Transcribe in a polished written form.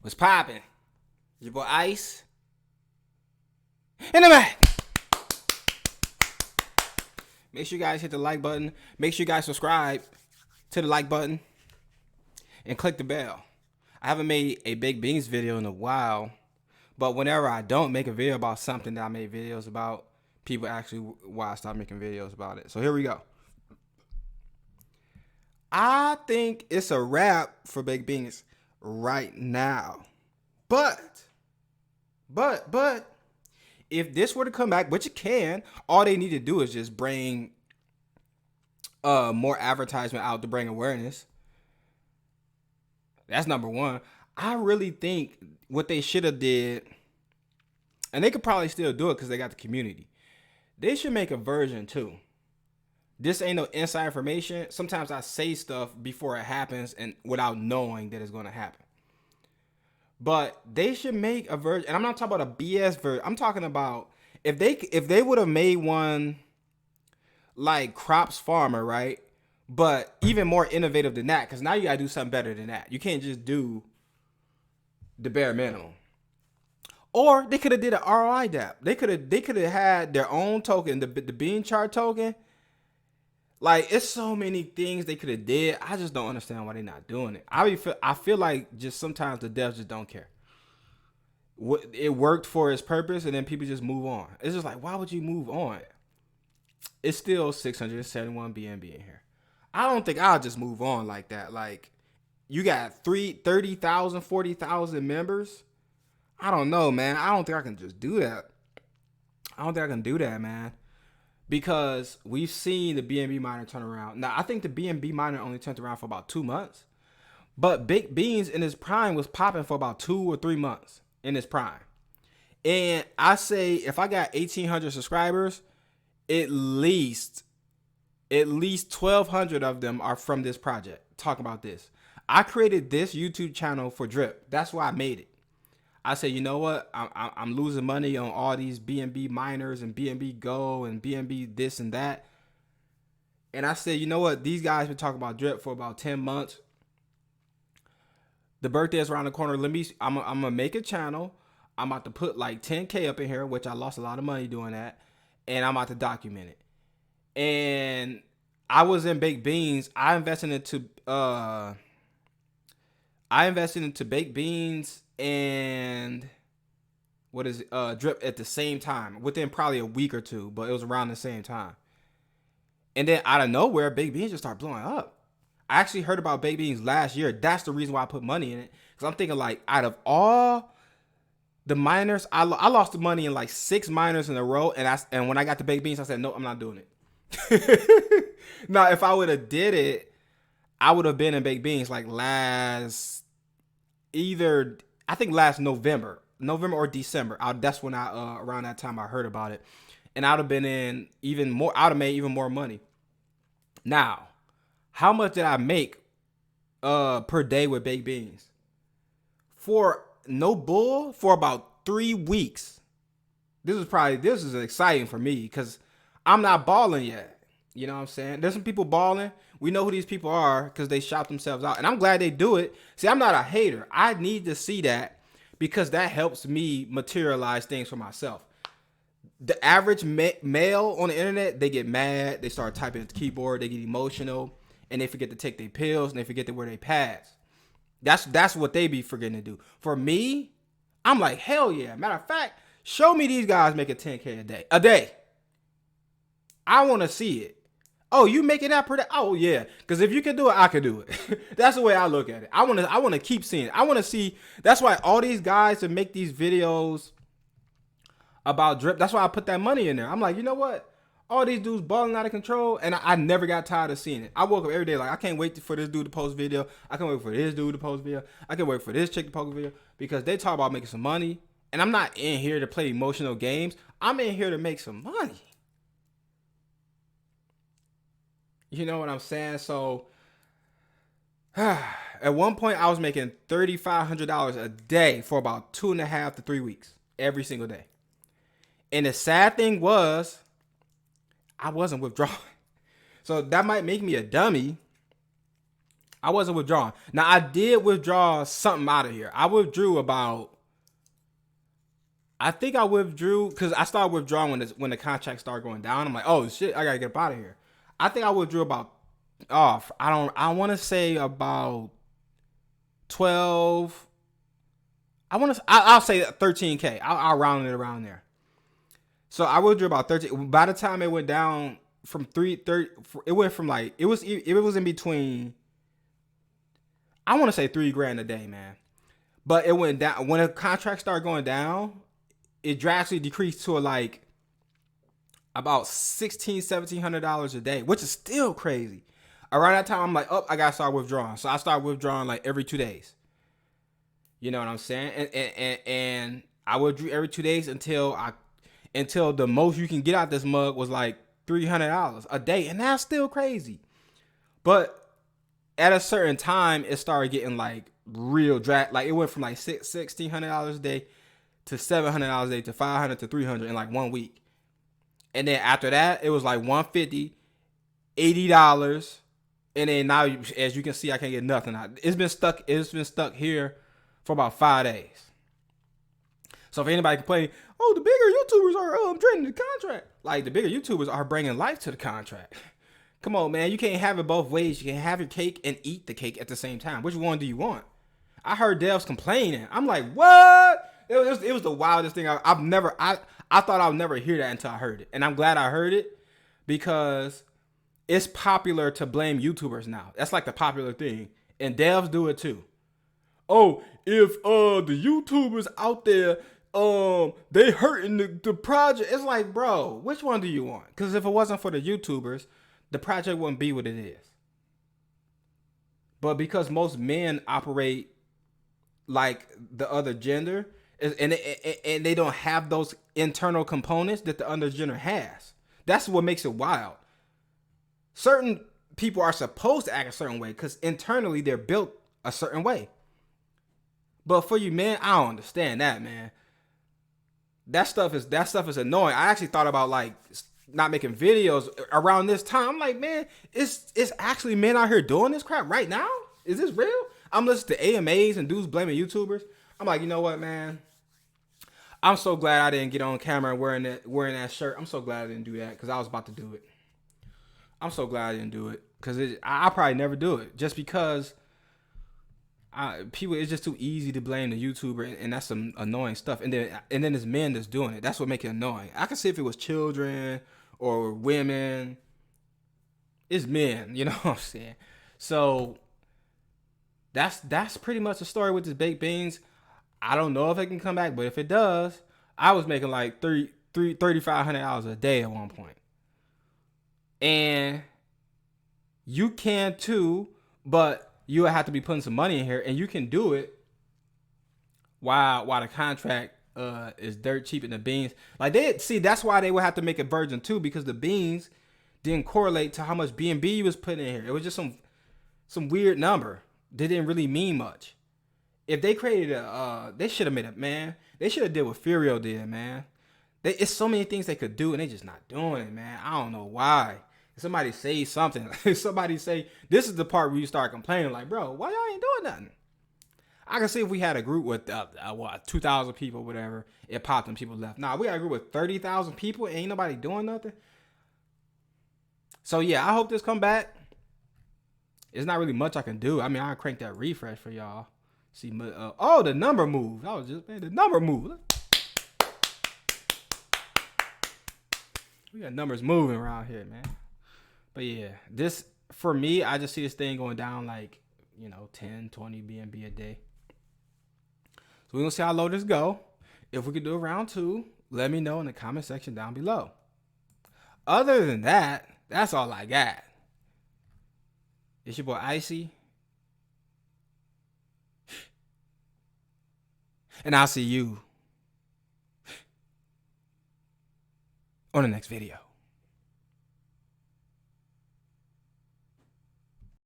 What's poppin'? Your boy Ice. And I'm back. Make sure you guys hit the like button. Make sure you guys subscribe to the like button and click the bell. I haven't made a Big Beans video in a while, but whenever I don't make a video about something that I made videos about, people actually why I stopped making videos about it. So here we go. I think it's a wrap for Big Beans right now. But if this were to come back, which it can, all they need to do is just bring more advertisement out to bring awareness. That's number one. I really think what they should have did, and they could probably still do it because they got the community. They should make a version 2. This ain't no inside information. Sometimes I say stuff before it happens and without knowing that it's going to happen. But they should make a version, and I'm not talking about a BS version. I'm talking about if they would have made one like Crops Farmer, right? But even more innovative than that, because now you gotta do something better than that. You can't just do the bare minimum. Or they could have did an ROI dapp. They could have had their own token, the bean chart token. Like, it's so many things they could have did. I just don't understand why they're not doing it. I feel like just sometimes the devs just don't care. It worked for its purpose, and then people just move on. It's just like, why would you move on? It's still 671 BNB in here. I don't think I'll just move on like that. Like, you got 30,000, 40,000 members. I don't know, man. I don't think I can just do that. I don't think I can do that, man. Because we've seen the BNB miner turn around. Now, I think the BNB miner only turned around for about 2 months. But Big Beans in his prime was popping for about 2 or 3 months in his prime. And I say if I got 1,800 subscribers, at least 1,200 of them are from this project. Talk about this. I created this YouTube channel for Drip. That's why I made it. I said, you know what? I'm losing money on all these BNB miners and BNB Go and BNB this and that. And I said, you know what? These guys been talking about Drip for about 10 months. The birthday is around the corner. I'm gonna make a channel. I'm about to put like 10K up in here, which I lost a lot of money doing that. And I'm about to document it. And I was in Baked Beans. I invested into Baked Beans and Drip at the same time, within probably a week or two, but it was around the same time. And then out of nowhere, Baked Beans just started blowing up. I actually heard about Baked Beans last year. That's the reason why I put money in it, because I'm thinking, like, out of all the miners, I lost the money in like 6 miners in a row, and when I got to Baked Beans, I said, no, I'm not doing it. Now, if I would have did it, I would have been in Baked Beans like last November or December. That's when around that time I heard about it, and I'd have been in even more. I'd have made even more money. Now, how much did I make per day with Baked Beans? For no bull, for about 3 weeks. This is exciting for me because I'm not balling yet. You know what I'm saying? There's some people balling. We know who these people are because they shop themselves out. And I'm glad they do it. See, I'm not a hater. I need to see that because that helps me materialize things for myself. The average male on the internet, they get mad. They start typing at the keyboard. They get emotional. And they forget to take their pills. And they forget to wear their pads. That's what they be forgetting to do. For me, I'm like, hell yeah. Matter of fact, show me these guys making 10K a day. I want to see it. Oh, you making that per day? Oh yeah, because if you can do it, I can do it. That's the way I look at it. I want to keep seeing it. I want to see. That's why all these guys that make these videos about Drip. That's why I put that money in there. I'm like, you know what? All these dudes balling out of control, and I never got tired of seeing it. I woke up every day like, I can't wait for this dude to post video. I can't wait for this dude to post video. I can't wait for this chick to post video, because they talk about making some money, and I'm not in here to play emotional games. I'm in here to make some money. You know what I'm saying? So at one point I was making $3,500 a day for about 2.5 to 3 weeks, every single day. And the sad thing was, I wasn't withdrawing. So that might make me a dummy. I wasn't withdrawing. Now I did withdraw something out of here. I withdrew about. I think I withdrew because I started withdrawing when the contract started going down. I'm like, oh shit, I gotta get up out of here. I think I withdrew about. I want to say about 12. I'll say 13K. I'll round it around there. So I withdrew about 13. By the time it went down from 330, it went from like it was in between. I want to say $3,000 a day, man. But it went down when the contract started going down. It drastically decreased to like about $1,600-$1,700 a day, which is still crazy. Around that time, I'm like, oh, I gotta start withdrawing. So I started withdrawing like every 2 days. You know what I'm saying? And I withdrew every 2 days until the most you can get out this mug was like $300 a day, and that's still crazy. But at a certain time, it started getting like real drag. Like it went from like $1,600 a day to $700 a day to $500 to $300 in like 1 week. And then after that, it was like $150, $80. And then now, as you can see, I can't get nothing out. It's been stuck here for about 5 days. So if anybody complain, oh, the bigger YouTubers are draining the contract. Like the bigger YouTubers are bringing life to the contract. Come on, man. You can't have it both ways. You can have your cake and eat the cake at the same time. Which one do you want? I heard devs complaining. I'm like, what? It was the wildest thing. I thought I would never hear that until I heard it. And I'm glad I heard it because it's popular to blame YouTubers now. That's like the popular thing. And devs do it too. Oh, if the YouTubers out there, they hurting the project. It's like, bro, which one do you want? Because if it wasn't for the YouTubers, the project wouldn't be what it is. But because most men operate like the other gender, and they don't have those internal components that the other gender has. That's what makes it wild. Certain people are supposed to act a certain way because internally they're built a certain way. But for you men, I don't understand that, man. That stuff is annoying. I actually thought about like not making videos around this time. I'm like, man, it's actually men out here doing this crap right now? Is this real? I'm listening to AMAs and dudes blaming YouTubers. I'm like, you know what, man? I'm so glad I didn't get on camera wearing that shirt. I'm so glad I didn't do that because I was about to do it. I'm so glad I didn't do it because I'll probably never do it just because it's just too easy to blame the YouTuber and that's some annoying stuff. And then it's men that's doing it. That's what makes it annoying. I can see if it was children or women. It's men, you know what I'm saying? So that's pretty much the story with this baked beans. I don't know if it can come back, but if it does, I was making like $3,500 a day at one point. And you can too, but you have to be putting some money in here, and you can do it while the contract is dirt cheap in the beans. Like that's why they would have to make a version 2 because the beans didn't correlate to how much BNB you was putting in here. It was just some weird number. They didn't really mean much. If they created they should have made it, man. They should have did what Furio did, man. It's so many things they could do, and they just not doing it, man. I don't know why. Somebody say something. Somebody say, this is the part where you start complaining, like, bro, why y'all ain't doing nothing? I can see if we had a group with 2,000 people, whatever, it popped and people left. Nah, we got a group with 30,000 people, and ain't nobody doing nothing. So yeah, I hope this come back. It's not really much I can do. I mean, I'll crank that refresh for y'all. See, the number moved. I was just, man, the number moved. We got numbers moving around here, man. But yeah, this, for me, I just see this thing going down like, 10, 20 BNB a day. So we're going to see how low this go. If we could do a round 2, let me know in the comment section down below. Other than that, that's all I got. It's your boy Icy. And I'll see you on the next video.